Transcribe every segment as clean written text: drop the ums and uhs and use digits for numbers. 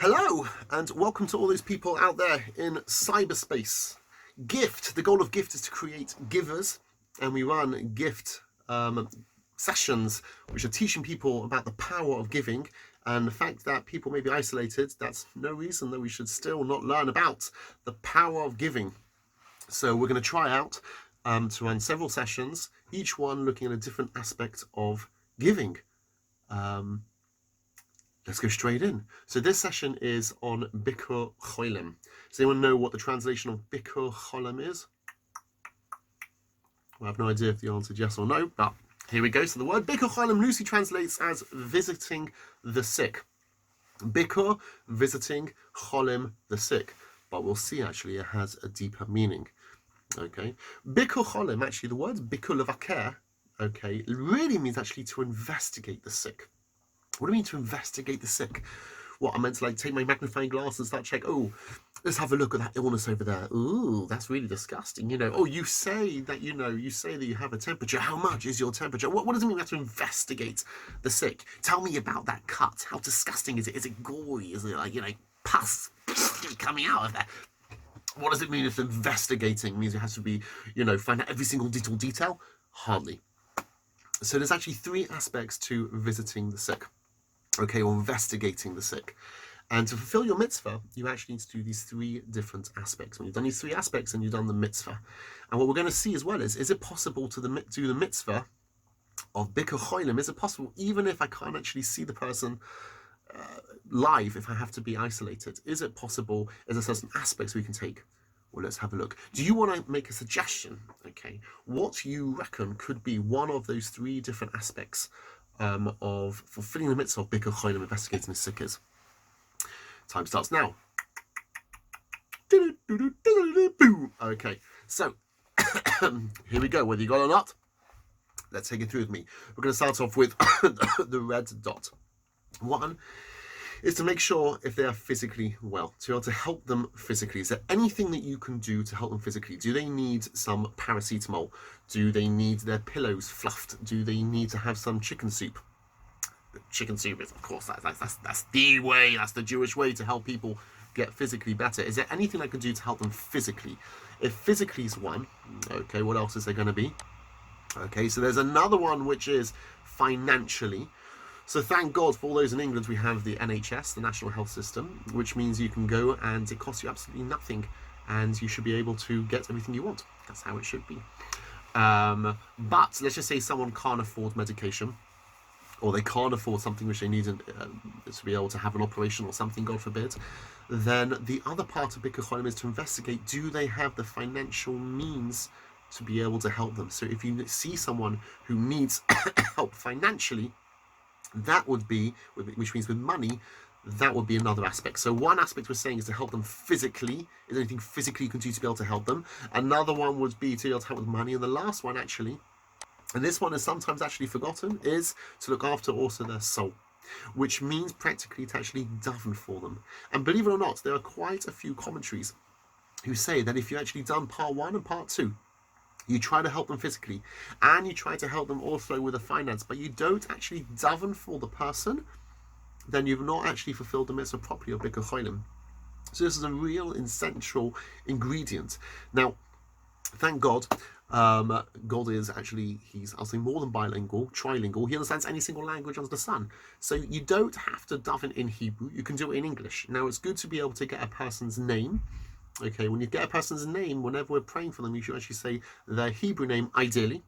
Hello, and welcome to all those people out there in cyberspace. Gift, the goal of Gift is to create givers, and we run Gift sessions which are teaching people about the power of giving, and the fact that people may be isolated, that's no reason that we should still not learn about the power of giving. So we're going to try out to run several sessions, each one looking at a different aspect of giving. Let's go straight in. So this session is on Bikur Cholim. Does anyone know what the translation of Bikur Cholim is? Well, I have no idea if the answer is yes or no, but here we go. So the word Bikur Cholim loosely translates as visiting the sick. Bikur, visiting, Cholim, the sick. But we'll see actually it has a deeper meaning. Okay. Bikur Cholim, actually the word Bikur Levaker, okay, really means actually to investigate the sick. What do I mean to investigate the sick? What, I meant to take my magnifying glass and start check, oh, let's have a look at that illness over there. Ooh, that's really disgusting. Oh, you say that you have a temperature. How much is your temperature? What does it mean we have to investigate the sick? Tell me about that cut. How disgusting is it? Is it gory? Is it pus coming out of there? What does it mean if investigating means it has to be, find out every single detail? Hardly. So there's actually three aspects to visiting the sick. Okay, or investigating the sick. And to fulfill your mitzvah, you actually need to do these three different aspects. When you've done these three aspects, and you've done the mitzvah. And what we're going to see as well is it possible to do the mitzvah of Bikur Cholim? Is it possible, even if I can't actually see the person live, if I have to be isolated? Is it possible? Is there certain aspects we can take? Well, let's have a look. Do you want to make a suggestion? Okay, what you reckon could be one of those three different aspects of fulfilling the mitzvah of Bikur Cholim, investigating the sick is? Time starts now. Okay, so here we go. Whether you got it or not, let's take it through with me. We're going to start off with the red dot. One is to make sure if they are physically well, to be able to help them physically. Is there anything that you can do to help them physically? Do they need some paracetamol? Do they need their pillows fluffed? Do they need to have some chicken soup? Chicken soup is, of course, that's the way, that's the Jewish way to help people get physically better. Is there anything I can do to help them physically? If physically is one, okay, what else is there going to be? Okay, so there's another one which is financially. So thank God for all those in England, we have the NHS, the National Health System, which means you can go and it costs you absolutely nothing and you should be able to get everything you want. That's how it should be. But let's just say someone can't afford medication, or they can't afford something which they need to be able to have an operation or something, God forbid. Then the other part of Bikur Cholim is to investigate, do they have the financial means to be able to help them? So if you see someone who needs help financially, that would be, which means with money, that would be another aspect. So one aspect we're saying is to help them physically. Is there anything physically you can do to be able to help them? Another one would be to be able to help with money. And the last one actually, and this one is sometimes actually forgotten, is to look after also their soul, which means practically to actually daven for them. And believe it or not, there are quite a few commentaries who say that if you actually done part 1 and part 2, you try to help them physically, and you try to help them also with the finance, but you don't actually daven for the person, then you've not actually fulfilled the mitzvah properly of Bikur Cholim. So this is a real essential ingredient. Now, thank God, God is actually, I'll say more than bilingual, trilingual. He understands any single language under the sun. So you don't have to daven in Hebrew. You can do it in English. Now, it's good to be able to get a person's name. Okay, when you get a person's name, whenever we're praying for them, you should actually say their Hebrew name, ideally,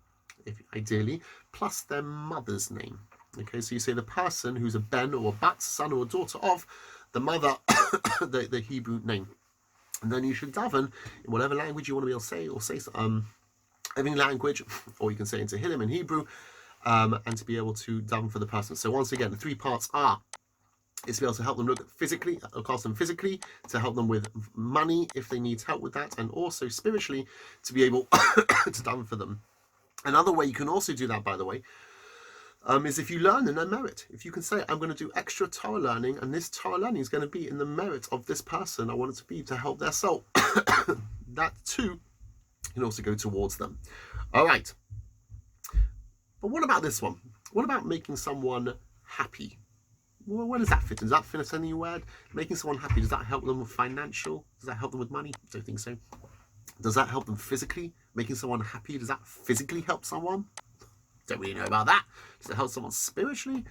plus their mother's name. Okay, so you say the person who's a ben or a bat, son or a daughter of the mother, the Hebrew name. And then you should daven in whatever language you want to be able to say, any language, or you can say into Tehillim in Hebrew, and to be able to daven for the person. So once again, the three parts are, is to be able to help them look after them physically, to help them with money if they need help with that, and also spiritually to be able to daven for them. Another way you can also do that, by the way, is if you learn in their merit. If you can say, I'm going to do extra Torah learning, and this Torah learning is going to be in the merit of this person. I want it to be to help their soul. That too can also go towards them. All right. But what about this one? What about making someone happy? Well, where does that fit in? Does that fit anywhere? Making someone happy, does that help them with financial? Does that help them with money? I don't think so. Does that help them physically? Making someone happy, does that physically help someone? Don't really know about that. Does it help someone spiritually?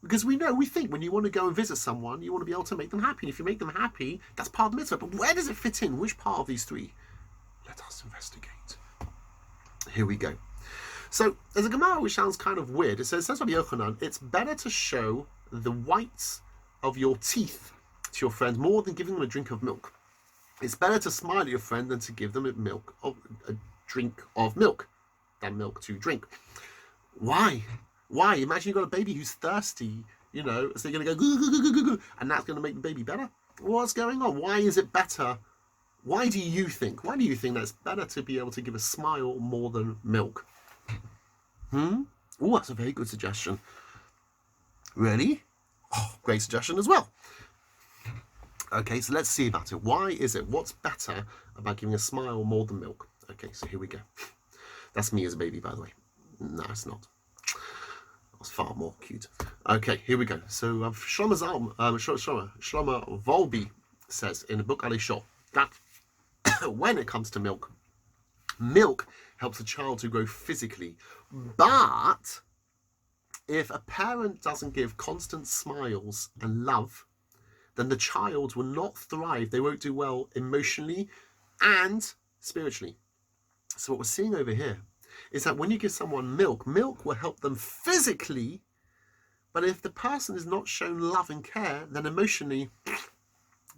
Because we think when you want to go and visit someone, you want to be able to make them happy. And if you make them happy, that's part of the mitzvah. But where does it fit in? Which part of these three? Let us investigate. Here we go. So there's a Gemara which sounds kind of weird. It says Rabbi Yochanan, it's better to show the whites of your teeth to your friend more than giving them a drink of milk. It's better to smile at your friend than to give them a drink of milk than milk to drink. Why? Why? Imagine you've got a baby who's thirsty, so you're going to go, goo, goo, goo, goo, goo, and that's going to make the baby better? What's going on? Why is it better? Why do you think that it's better to be able to give a smile more than milk? Oh, that's a very good suggestion. Really? Oh, great suggestion as well. Okay, so let's see about it. Why is it? What's better about giving a smile more than milk? Okay, so here we go. That's me as a baby, by the way. No, it's not. That was far more cute. Okay, here we go. So Shlomo Volby says in the book Ali Shor that when it comes to milk, milk helps a child to grow physically. But if a parent doesn't give constant smiles and love, then the child will not thrive. They won't do well emotionally and spiritually. So what we're seeing over here is that when you give someone milk, milk will help them physically, but if the person is not shown love and care, then emotionally,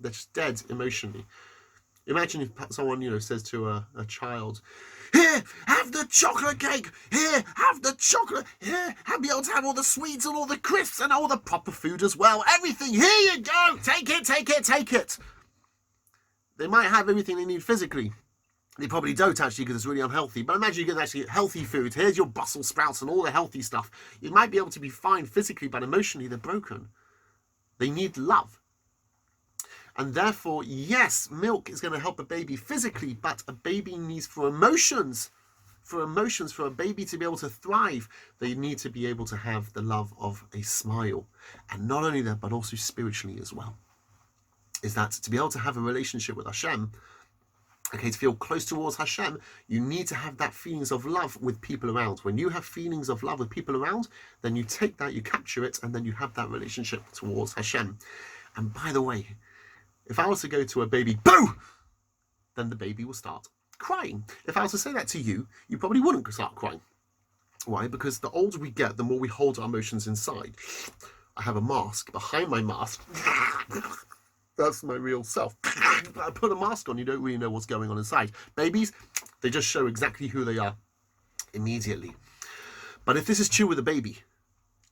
they're just dead emotionally. Imagine if someone, says to a child, here, have the chocolate cake. Here, have the chocolate. Here, be able to have all the sweets and all the crisps and all the proper food as well. Everything. Here you go. Take it, take it, take it. They might have everything they need physically. They probably don't actually because it's really unhealthy. But imagine you get actually healthy food. Here's your Brussels sprouts and all the healthy stuff. You might be able to be fine physically, but emotionally they're broken. They need love. And therefore, yes, milk is going to help a baby physically, but a baby needs for emotions, for a baby to be able to thrive, they need to be able to have the love of a smile. And not only that, but also spiritually as well. Is that to be able to have a relationship with Hashem, to feel close towards Hashem, you need to have that feelings of love with people around. When you have feelings of love with people around, then you take that, you capture it, and then you have that relationship towards Hashem. And by the way, if I was to go to a baby, boo, then the baby will start crying. If I was to say that to you, you probably wouldn't start crying. Why? Because the older we get, the more we hold our emotions inside. I have a mask. Behind my mask, that's my real self. I put a mask on, you don't really know what's going on inside. Babies, they just show exactly who they are immediately. But if this is true with a baby,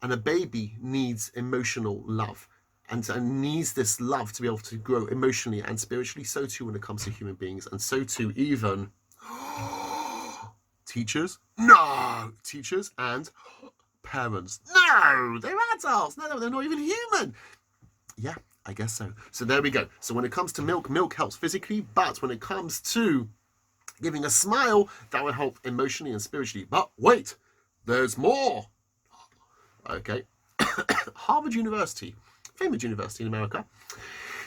and a baby needs emotional love, and needs this love to be able to grow emotionally and spiritually, so too when it comes to human beings, and so too even teachers? No! Teachers and parents? No! They're adults! No, they're not even human! Yeah, I guess so. So there we go. So when it comes to milk, milk helps physically, but when it comes to giving a smile, that will help emotionally and spiritually. But wait, there's more! Okay. Harvard University, famous university in America,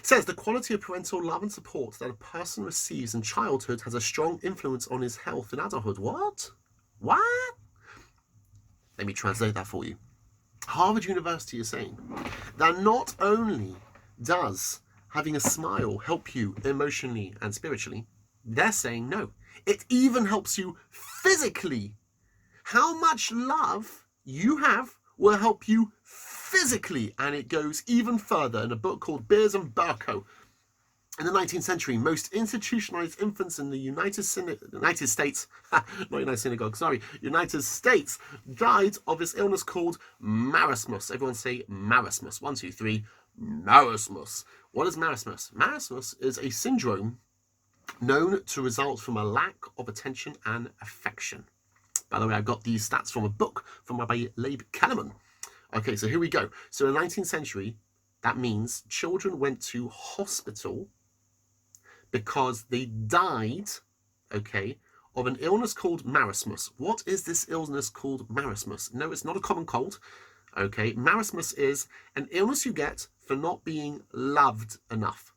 says the quality of parental love and support that a person receives in childhood has a strong influence on his health in adulthood. What? Let me translate that for you. Harvard University is saying that not only does having a smile help you emotionally and spiritually, they're saying no, it even helps you physically. How much love you have will help you physically, and it goes even further in a book called Beers and Burko. In the 19th century, most institutionalized infants in the United States died of this illness called marasmus. Everyone say marasmus. 1, 2, 3. Marasmus. What is marasmus? Marasmus is a syndrome known to result from a lack of attention and affection. By the way, I got these stats from a book from Rabbi Leib Kellerman. Okay, so here we go. So in the 19th century, that means children went to hospital because they died, of an illness called marasmus. What is this illness called marasmus? No, it's not a common cold. Okay, marasmus is an illness you get for not being loved enough.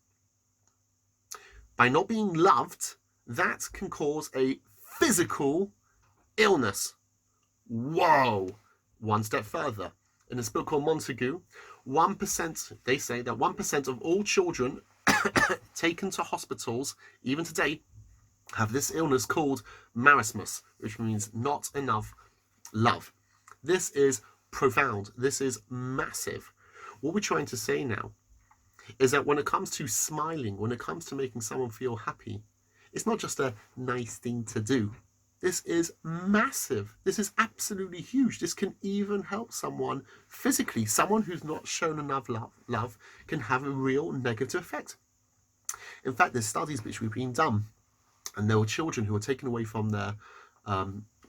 By not being loved, that can cause a physical illness. Whoa! One step further. In this book called Montague, 1%, they say that 1% of all children taken to hospitals, even today, have this illness called marasmus, which means not enough love. This is profound. This is massive. What we're trying to say now is that when it comes to smiling, when it comes to making someone feel happy, it's not just a nice thing to do. This is massive. This is absolutely huge. This can even help someone physically. Someone who's not shown enough love can have a real negative effect. In fact, there's studies which have been done, and there were children who were taken away from their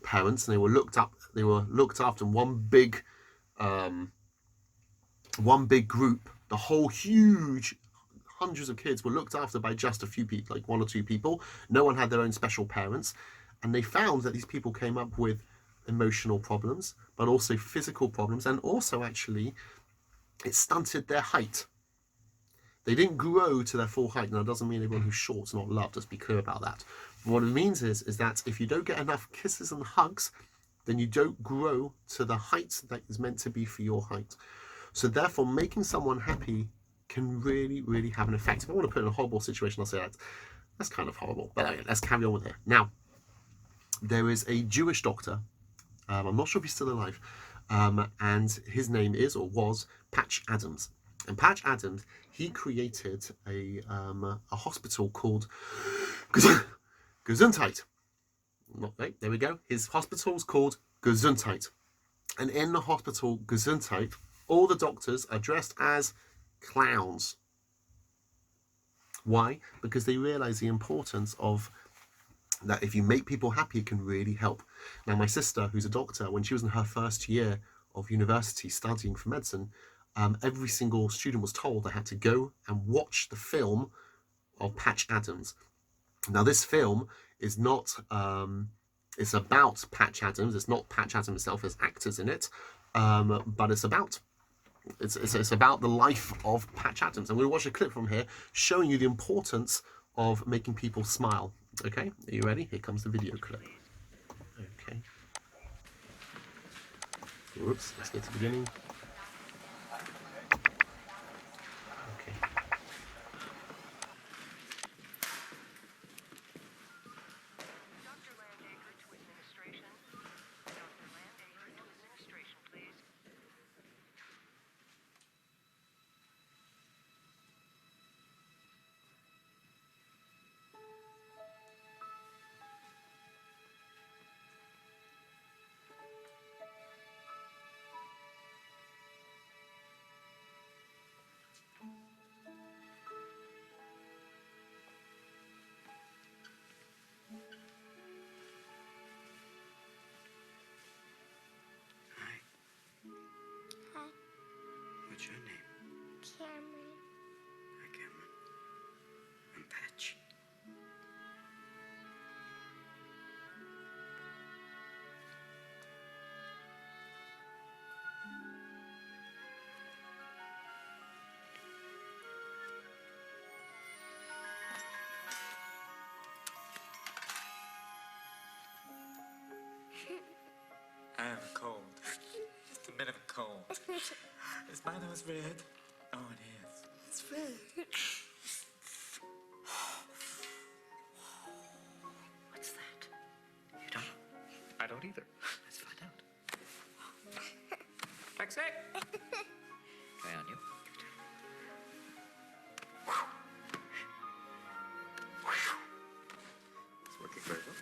parents, and they were looked after in one big group. The whole huge hundreds of kids were looked after by just a few people, like one or two people. No one had their own special parents. And they found that these people came up with emotional problems, but also physical problems, and also actually it stunted their height. They didn't grow to their full height. Now, it doesn't mean everyone who's short is not loved. Let's be clear about that. But what it means is that if you don't get enough kisses and hugs, then you don't grow to the height that is meant to be for your height. So therefore, making someone happy can really, really have an effect. If I want to put in a horrible situation, I'll say that's kind of horrible. But okay, let's carry on with it. Now, there is a Jewish doctor, I'm not sure if he's still alive, and his name is or was Patch Adams. And Patch Adams, he created a hospital called Gesundheit. Right, there we go. His hospital's called Gesundheit. And in the hospital Gesundheit, all the doctors are dressed as clowns. Why? Because they realize the importance of that if you make people happy, it can really help. Now, my sister, who's a doctor, when she was in her first year of university studying for medicine, every single student was told they had to go and watch the film of Patch Adams. Now, this film is not, it's about Patch Adams. It's not Patch Adams himself. There's actors in it, but it's about the life of Patch Adams. I'm going to watch a clip from here showing you the importance of making people smile. Okay, are you ready? Here comes the video clip. Okay. Whoops, let's get to the beginning. Okay. Dr. Landacre to administration. Dr. Landacre to administration, please. Hi, What's your name? Cameron. Hi, Cameron. I'm Patch. I have a cold. Just a bit of a cold. Is my nose red? Oh, it is. It's red. What's that? You don't know? I don't either. Let's find out. Taxi! Try on you. It's working very well.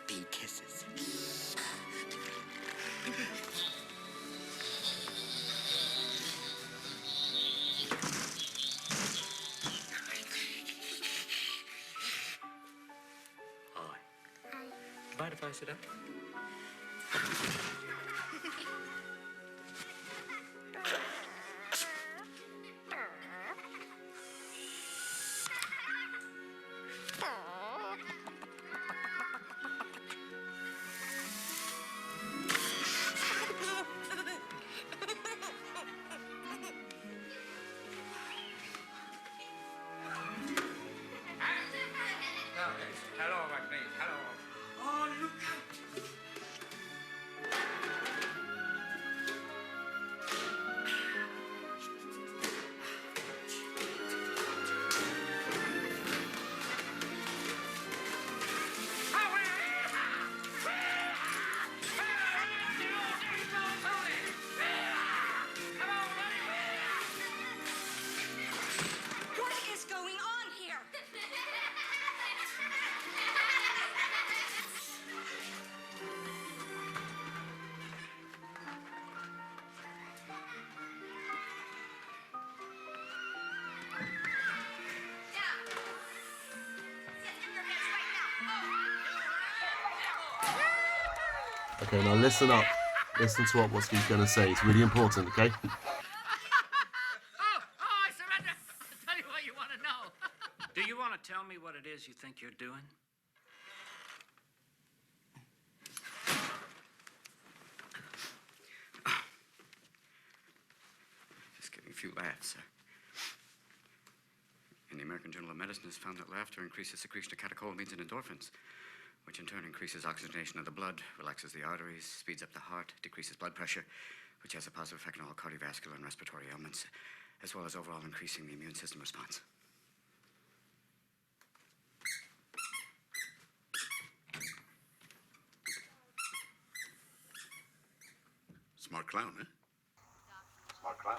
Bee kisses. Hi. Mind if I sit up? Okay, now listen up. Listen to what he's going to say. It's really important, okay? Oh, I surrender. I'll tell you what you want to know. Do you want to tell me what it is you think you're doing? Just getting a few laughs, sir. In the American Journal of Medicine, it's found that laughter increases secretion of catecholamines and endorphins, which in turn increases oxygenation of the blood, relaxes the arteries, speeds up the heart, decreases blood pressure, which has a positive effect on all cardiovascular and respiratory ailments, as well as overall increasing the immune system response. Smart clown, eh? Smart clown,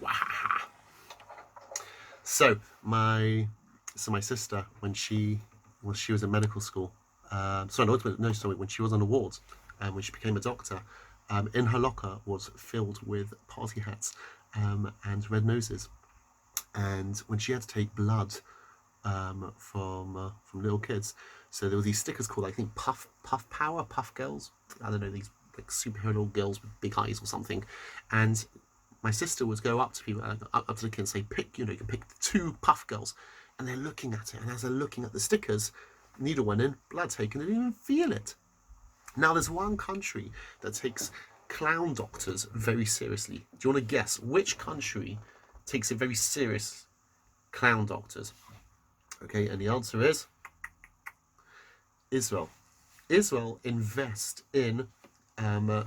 Wow. So my sister, when she was in medical school, when she was on the wards, when she became a doctor, in her locker was filled with party hats and red noses, and when she had to take blood from little kids, so there were these stickers called, I think, Puff Power, Puff Girls. I don't know, these like superhero little girls with big eyes or something, and my sister would go up to people, up to the kids, and say, you can pick 2 Puff Girls, and they're looking at it, and as they're looking at the stickers, needle went in, blood taken, they didn't even feel it. Now, there's one country that takes clown doctors very seriously. Do you want to guess which country takes it very serious, clown doctors? Okay, and the answer is Israel. Israel invest in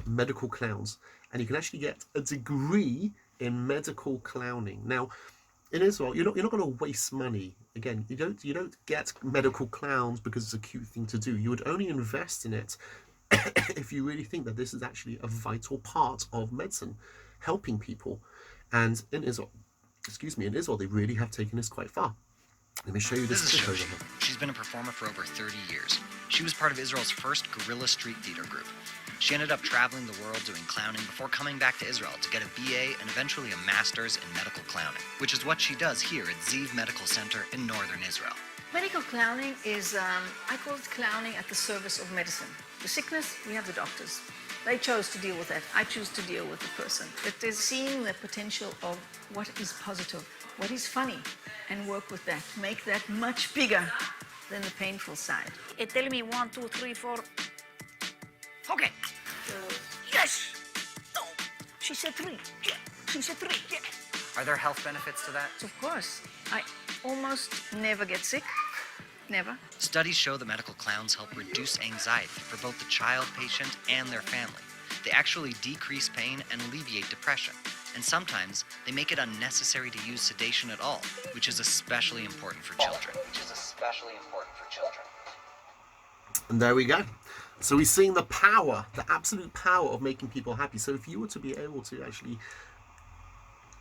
medical clowns, and you can actually get a degree in medical clowning. Now, in Israel, you're not going to waste money. Again, you don't get medical clowns because it's a cute thing to do. You would only invest in it if you really think that this is actually a vital part of medicine, helping people. And in Israel, they really have taken this quite far. Let me show you this clip over here. She's been a performer for over 30 years. She was part of Israel's first guerrilla street theater group. She ended up traveling the world doing clowning before coming back to Israel to get a BA and eventually a master's in medical clowning, which is what she does here at Ziv Medical Center in northern Israel. Medical clowning is, I call it clowning at the service of medicine. The sickness, we have the doctors. They chose to deal with that. I choose to deal with the person. It is seeing the potential of what is positive, what is funny, and work with that. Make that much bigger than the painful side. It tell me 1, 2, 3, 4. Okay. Yes. No. She said 3. Yeah. She said 3. Yeah. Are there health benefits to that? Of course. I almost never get sick. Never. Studies show that medical clowns help reduce anxiety for both the child patient and their family. They actually decrease pain and alleviate depression. And sometimes they make it unnecessary to use sedation at all, which is especially important for children. And there we go. So we're seeing the power, the absolute power of making people happy. So if you were to be able to actually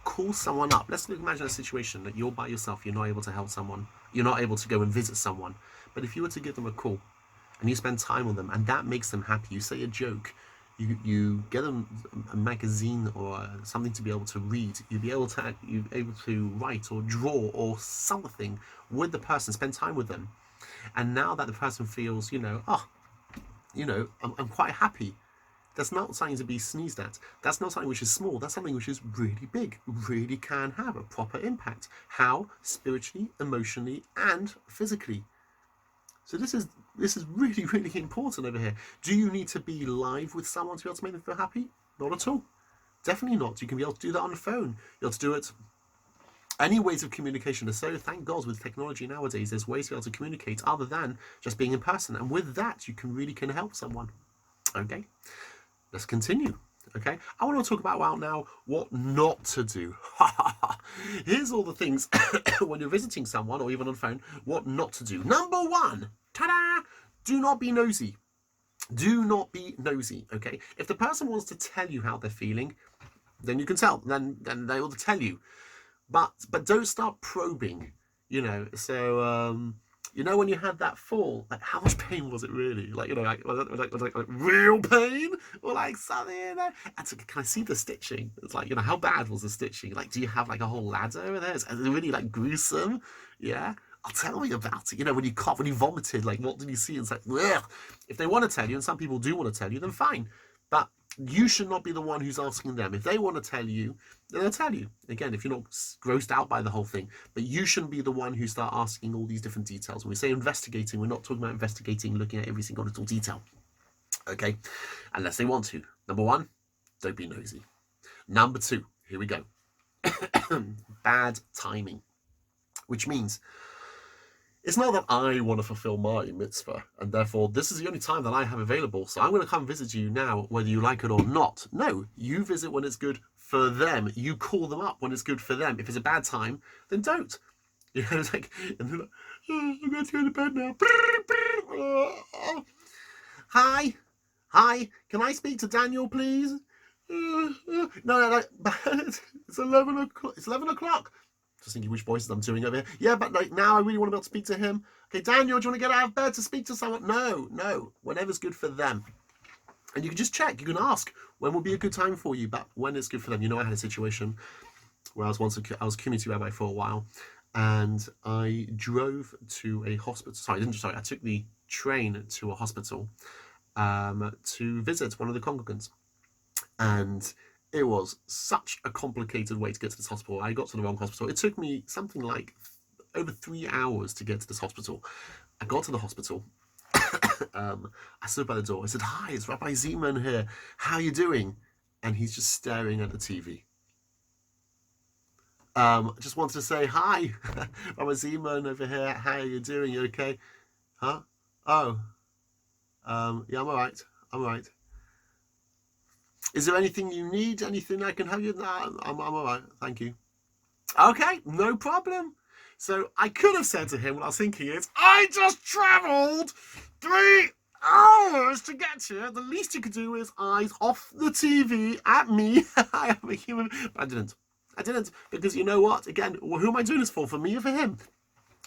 call someone up, let's imagine a situation that you're by yourself, you're not able to help someone, you're not able to go and visit someone, but if you were to give them a call and you spend time with them and that makes them happy, you say a joke, you get them a magazine or something to be able to read, you're able to write or draw or something with the person, spend time with them, and now that the person feels, I'm quite happy. That's not something to be sneezed at. That's not something which is small. That's something which is really big, really can have a proper impact. How? Spiritually, emotionally, and physically. So this is really, really important over here. Do you need to be live with someone to be able to make them feel happy? Not at all. Definitely not. You can be able to do that on the phone. You're able to do it. Any ways of communication. So thank God with technology nowadays, there's ways to be able to communicate other than just being in person. And with that, you can help someone. Okay. Let's continue, okay? I want to talk about now what not to do. Here's all the things when you're visiting someone or even on the phone, what not to do. Number 1, ta-da! Do not be nosy. Do not be nosy, okay? If the person wants to tell you how they're feeling, then you can tell. Then they will tell you. But don't start probing, So, when you had that fall, like how much pain was it really? Was it real pain or like something? And so, can I see the stitching? It's like, how bad was the stitching? Like, do you have like a whole ladder over there? Is it really like gruesome? Yeah. I'll tell me about it. You know, when you coughed, when you vomited, like, what did you see? It's like, ugh. If they want to tell you, and some people do want to tell you, then fine. But you should not be the one who's asking them. If they want to tell you, then they'll tell you. Again, if you're not grossed out by the whole thing. But you shouldn't be the one who start asking all these different details. When we say investigating, we're not talking about investigating, looking at every single little detail. Okay? Unless they want to. Number one, don't be nosy. Number two, here we go. Bad timing. Which means it's not that I want to fulfill my mitzvah, and therefore this is the only time that I have available, so I'm going to come visit you now, whether you like it or not. No, you visit when it's good for them. You call them up when it's good for them. If it's a bad time, then don't. You know, it's like, and they're like, oh, I'm going to go to bed now. Hi, can I speak to Daniel, please? No, it's 11 o'clock. It's 11 o'clock. Just thinking which voices I'm doing over here. Yeah, but like now I really want to be able to speak to him. Okay, Daniel, do you want to get out of bed to speak to someone? No. Whenever's good for them. And you can just check. You can ask when will be a good time for you, but when it's good for them. You know, I had a situation where I was a community rabbi for a while, and I drove to a hospital. I took the train to a hospital to visit one of the congregants, and it was such a complicated way to get to this hospital. I got to the wrong hospital. It took me something like over 3 hours to get to this hospital. I got to the hospital. I stood by the door. I said, "Hi, it's Rabbi Zeidman here. How are you doing?" And he's just staring at the TV. I just wanted to say, "Hi, Rabbi Zeidman over here. How are you doing? You okay?" Huh? Oh. Yeah, I'm all right. Is there anything you need? Anything I can help you? No, I'm all right. Thank you. Okay, no problem. So I could have said to him, what I was thinking is, I just travelled 3 hours to get here. The least you could do is eyes off the TV at me. I am a human. But I didn't because you know what? Again, who am I doing this for? For me or for him?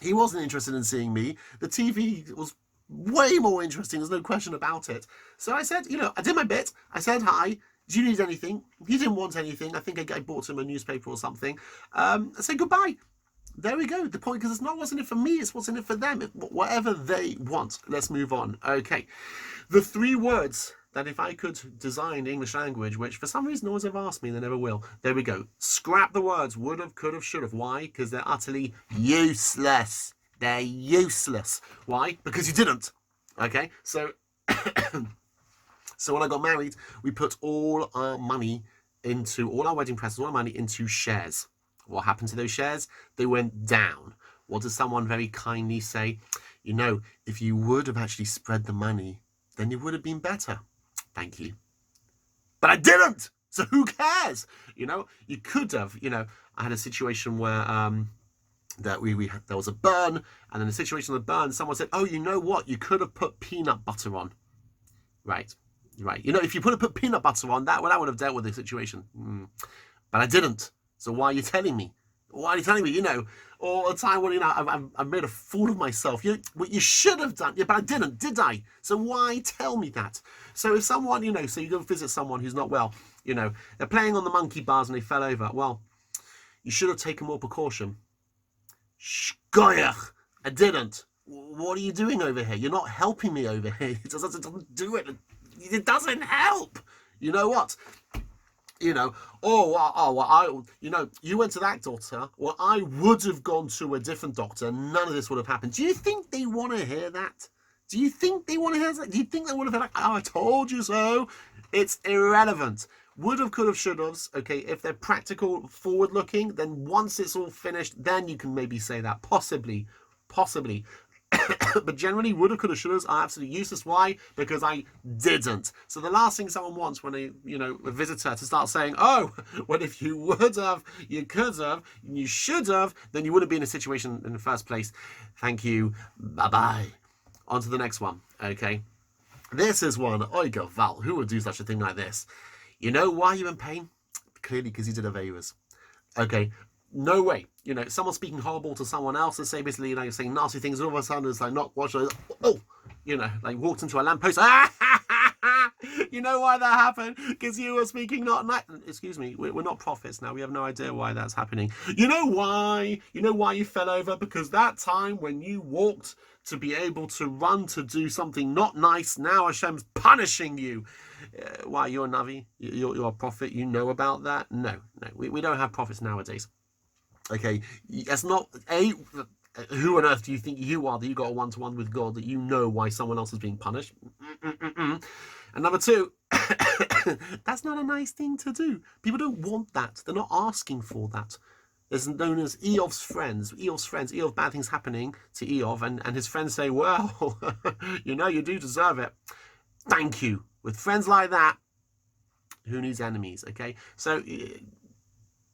He wasn't interested in seeing me. The TV was way more interesting. There's no question about it. So I said, I did my bit. I said hi. Do you need anything? He didn't want anything. I think I bought him a newspaper or something. I said goodbye. There we go. The point, because it's not what's in it for me, it's what's in it for them. Whatever they want. Let's move on. Okay. The 3 words that if I could design English language, which for some reason no one's ever asked me, they never will. There we go. Scrap the words would have, could have, should have. Why? Because they're utterly useless. They're useless. Why? Because you didn't. Okay? So when I got married, we put all our money into, all our wedding presents, all our money into shares. What happened to those shares? They went down. What does someone very kindly say? If you would have actually spread the money, then it would have been better. Thank you. But I didn't. So who cares? You could have, I had a situation where that there was a burn, and in the situation of the burn, someone said, oh, you know what? You could have put peanut butter on. Right. If you put peanut butter on, that would have dealt with the situation. But I didn't. So why are you telling me? Why are you telling me? All the time when I've made a fool of myself. What you should have done. Yeah, but I didn't, did I? So why tell me that? So if someone, so you go visit someone who's not well, they're playing on the monkey bars and they fell over. Well, you should have taken more precaution. Shkoyach, I didn't. What are you doing over here? You're not helping me over here. It doesn't do it. It doesn't help. You know what? You went to that doctor. Well, I would have gone to a different doctor. None of this would have happened. Do you think they want to hear that? Do you think they want to hear that? Do you think they would have been like, oh, I told you so? It's irrelevant. Would have, could have, should have. Okay, if they're practical, forward-looking, then once it's all finished, then you can maybe say that. Possibly. But generally, would have, could have, should have are absolutely useless. Why? Because I didn't. So the last thing someone wants when a visitor to start saying, oh, well, if you would have, you could have, you should have, then you wouldn't be in a situation in the first place. Thank you. Bye-bye. On to the next one. Okay. This is one. Oiga Val. Who would do such a thing like this? You know why you're in pain? Clearly because you did Averas. Okay. No way. Someone speaking horrible to someone else and say basically, saying nasty things, and all of a sudden it's like not watch. Oh, like walked into a lamppost. You know why that happened? Because you were speaking not nice. Excuse me, we're not prophets now. We have no idea why that's happening. You know why? You know why you fell over? Because that time when you walked to be able to run to do something not nice, now Hashem's punishing you. Why, you're a Navi? You're a prophet? You know about that? No. We don't have prophets nowadays. Okay, that's not who on earth do you think you are that you got a one-to-one with God that you know why someone else is being punished? And number two, that's not a nice thing to do. People don't want that. They're not asking for that. There's known as Eov's friends. Eov, bad things happening to Eov, and his friends say, well, you know, you do deserve it. Thank you. With friends like that, who needs enemies, okay? So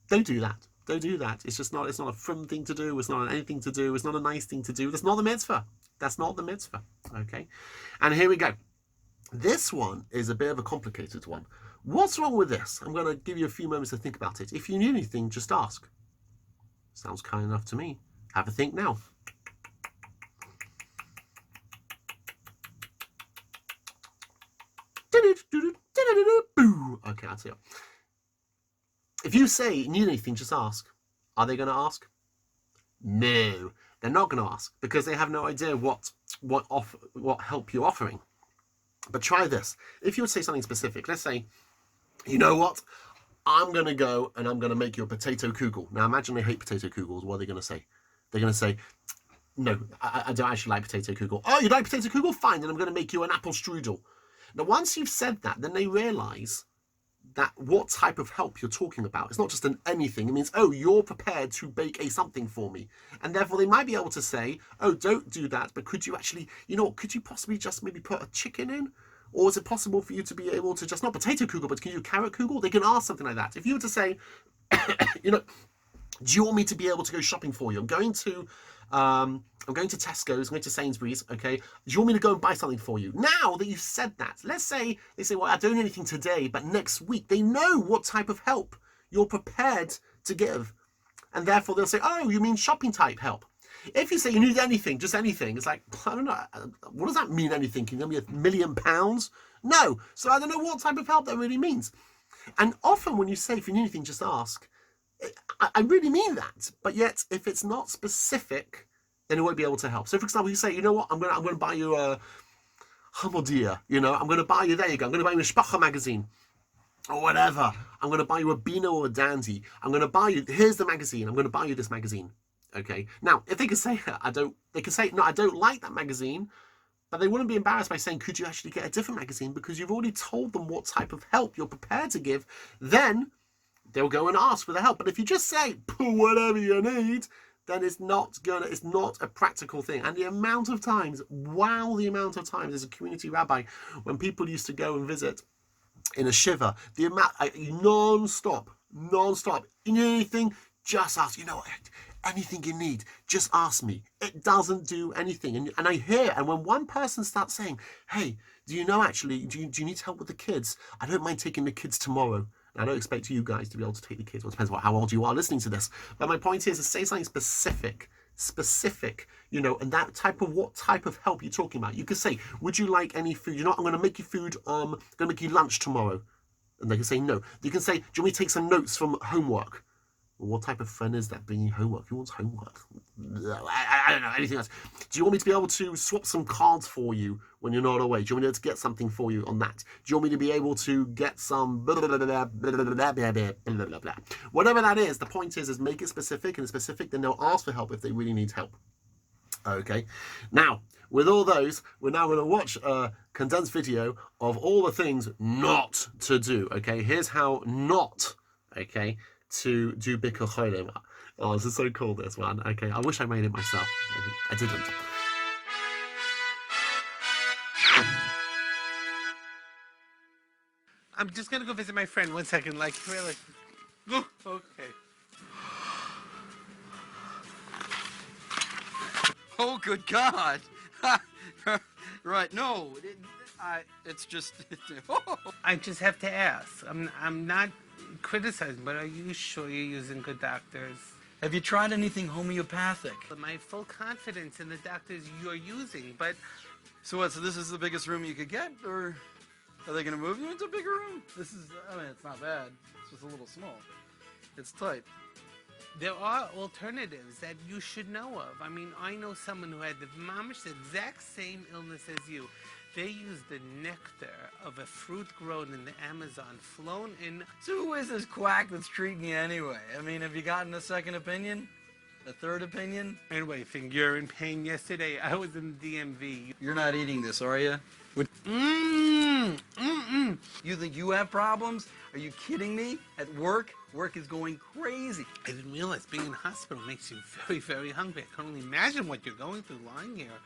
don't do that. Don't do that. It's just not, it's not a fun thing to do. It's not anything to do. It's not a nice thing to do. That's not the mitzvah. That's not the mitzvah, okay? And here we go. This one is a bit of a complicated one. What's wrong with this? I'm going to give you a few moments to think about it. If you need anything, just ask. Sounds kind enough to me. Have a think now. Okay, I'll tell you. If you say you need anything, just ask. Are they going to ask? No, they're not going to ask because they have no idea what help you're offering. But try this. If you would say something specific, let's say, you know what? I'm going to go and I'm going to make you a potato kugel. Now imagine they hate potato kugels. What are they going to say? They're going to say, no, I don't actually like potato kugel. Oh, you like potato kugel? Fine, then I'm going to make you an apple strudel. Now, once you've said that, then they realise that what type of help you're talking about. It's not just an anything. It means, oh, you're prepared to bake a something for me. And therefore, they might be able to say, oh, don't do that, but could you actually, you know, could you possibly just maybe put a chicken in? Or is it possible for you to be able to just, not potato kugel, but can you do carrot kugel? They can ask something like that. If you were to say, you know, do you want me to be able to go shopping for you? I'm going to Tesco's, I'm going to Sainsbury's, okay? Do you want me to go and buy something for you? Now that you've said that, let's say they say, well, I don't need anything today, but next week, they know what type of help you're prepared to give. And therefore, they'll say, oh, you mean shopping type help? If you say you need anything, just anything, it's like, I don't know, what does that mean, anything? Can you give me £1 million? No. So I don't know what type of help that really means. And often when you say, if you need anything, just ask, I really mean that. But yet, if it's not specific, then it won't be able to help. So, for example, you say, you know what, I'm going to buy you a Hamodia, you know, I'm going to buy you, there you go, I'm going to buy you a Shpacha magazine. Or whatever. I'm going to buy you a Beano or a Dandy. I'm going to buy you, here's the magazine. I'm going to buy you this magazine. Okay. Now, if they could say, they could say, no, I don't like that magazine, but they wouldn't be embarrassed by saying, could you actually get a different magazine? Because you've already told them what type of help you're prepared to give. Then they'll go and ask for the help. But if you just say, pull whatever you need, then it's not a practical thing. And the amount of times, the amount of times as a community rabbi, when people used to go and visit in a shiva, the amount, non-stop, anything, just ask, you know, anything you need, just ask me. It doesn't do anything. And I hear, and when one person starts saying, hey, do you know actually, do you need help with the kids? I don't mind taking the kids tomorrow. I don't expect you guys to be able to take the kids. Well, it depends on how old you are listening to this. But my point is to say something specific, you know, and that type of, what type of help you're talking about. You could say, would you like any food? You know, I'm going to make you food, I'm going to make you lunch tomorrow. And they can say no. You can say, do you want me to take some notes from homework? Well, what type of friend is that bringing homework? Who wants homework? I don't know, anything else. Do you want me to be able to swap some cards for you when you're not away? Do you want me to get something for you on that? Do you want me to be able to get some blah, blah, blah, blah, blah, blah, blah, blah, blah, blah, blah. Whatever that is, the point is make it specific, and specific, then they'll ask for help if they really need help. Okay. Now, with all those, we're now going to watch a condensed video of all the things not to do. Okay. Here's how not, okay, to do Bikur Cholim. Oh, this is so cool, this one. Okay, I wish I made it myself. I didn't. I'm just gonna go visit my friend. 1 second, like, really. Oh, okay. Oh, good God! Right, no, it's just. I just have to ask. I'm not criticizing, but are you sure you're using good doctors? Have you tried anything homeopathic? My full confidence in the doctors you're using, but So what, so this is the biggest room you could get, or? Are they gonna move you into a bigger room? This is, I mean, it's not bad. It's just a little small. It's tight. There are alternatives that you should know of. I mean, I know someone who had the exact same illness as you. They used the nectar of a fruit grown in the Amazon, flown in. So who is this quack that's treating you anyway? I mean, have you gotten a second opinion? A third opinion? Anyway, I think you're in pain. Yesterday, I was in the DMV. You're not eating this, are you? You think you have problems? Are you kidding me? At work? Work is going crazy. I didn't realize being in hospital makes you very, very hungry. I can only imagine what you're going through lying here.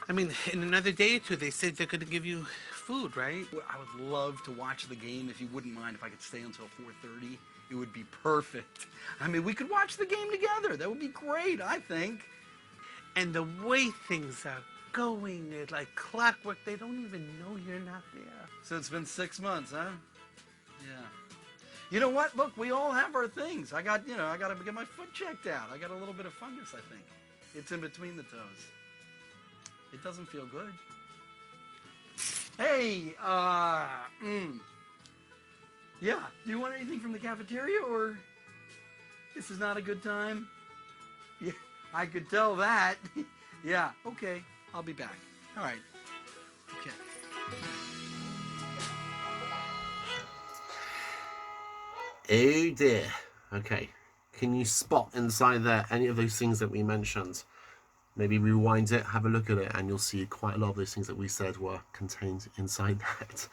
I mean, in another day or two, they said they're going to give you food, right? Well, I would love to watch the game if you wouldn't mind if I could stay until 4:30. It would be perfect. I mean, we could watch the game together. That would be great, I think. And the way things are going, it's like clockwork. They don't even know you're not there. So it's been 6 months, huh? Yeah. You know what? Look, we all have our things. I got to get my foot checked out. I got a little bit of fungus, I think. It's in between the toes. It doesn't feel good. Hey, yeah, do you want anything from the cafeteria, or this is not a good time? Yeah, I could tell that. Yeah, okay, I'll be back. All right, okay. Oh dear. Okay. Can you spot inside there any of those things that we mentioned? Maybe rewind it, have a look at it, and you'll see quite a lot of those things that we said were contained inside that.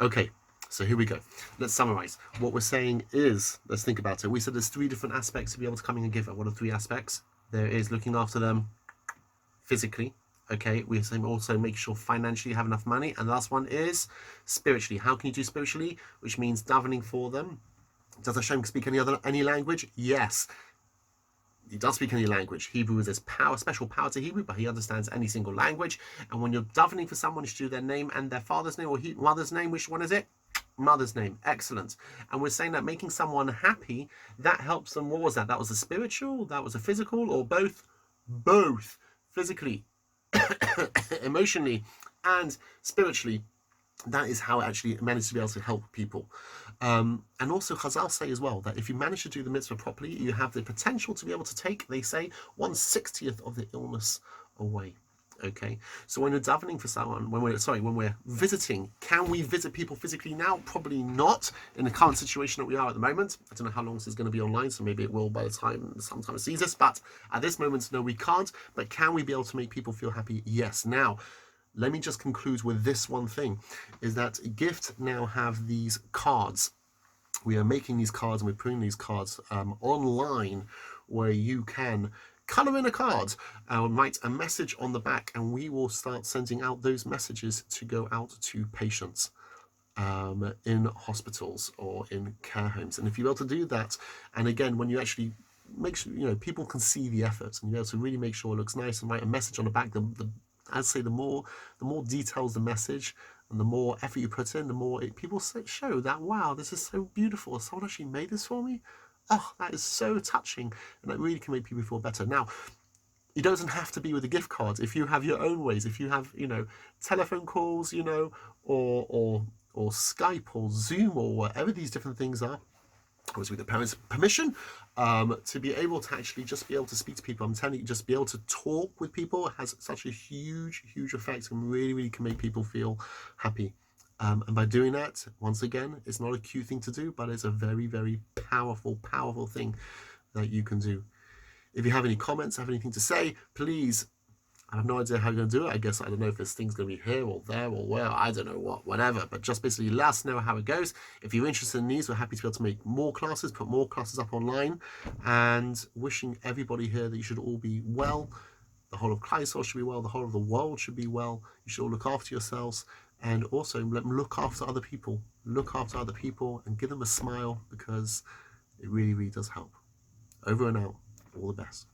Okay, so here we go. Let's summarize. What we're saying is, let's think about it. We said there's 3 different aspects to be able to come in and give. What are 3 aspects? There is looking after them physically. Okay, we're saying also make sure financially you have enough money. And the last one is spiritually. How can you do spiritually? Which means davening for them. Does Hashem speak any language? Yes. He does speak any language. Hebrew is this special power to Hebrew, but he understands any single language. And when you're davening for someone, you should do their name and their father's name or mother's name. Which one is it? Mother's name. Excellent. And we're saying that making someone happy, that helps them. What was that? That was a spiritual, that was a physical, or both? Both. Physically, emotionally, and spiritually. That is how it actually managed to be able to help people. And also Chazal say as well that if you manage to do the mitzvah properly, you have the potential to be able to take, they say, 1/60th of the illness away. Okay, so when you're davening for someone, when we're visiting, can we visit people physically now? Probably not in the current situation that we are at the moment. I don't know how long this is going to be online, so maybe it will by the time sometime it sees us. But at this moment, no, we can't. But can we be able to make people feel happy? Yes. Now, let me just conclude with this one thing, is that Gift now have these cards. We are making these cards and we're putting these cards online where you can colour in a card and write a message on the back, and we will start sending out those messages to go out to patients in hospitals or in care homes. And if you're able to do that, and again, when you actually make sure, people can see the efforts and you're able to really make sure it looks nice and write a message on the back, the more details the message and the more effort you put in, the more people show that, wow, this is so beautiful. Someone actually made this for me. Oh, that is so touching, and that really can make people feel better. Now, it doesn't have to be with the gift cards. If you have your own ways, if you have, telephone calls, or Skype or Zoom or whatever these different things are, with the parents' permission, to be able to actually just be able to speak to people. I'm telling you, just be able to talk with people has such a huge, huge effect and really, really can make people feel happy. And by doing that, once again, it's not a cute thing to do, but it's a very, very powerful, powerful thing that you can do. If you have any comments, have anything to say, please. I have no idea how you're going to do it. I guess I don't know if this thing's going to be here or there or where. I don't know what, whatever. But just basically let us know how it goes. If you're interested in these, we're happy to be able to make more classes, put more classes up online. And wishing everybody here that you should all be well. The whole of Kleisel should be well. The whole of the world should be well. You should all look after yourselves. And also let them look after other people. Look after other people and give them a smile, because it really, really does help. Over and out. All the best.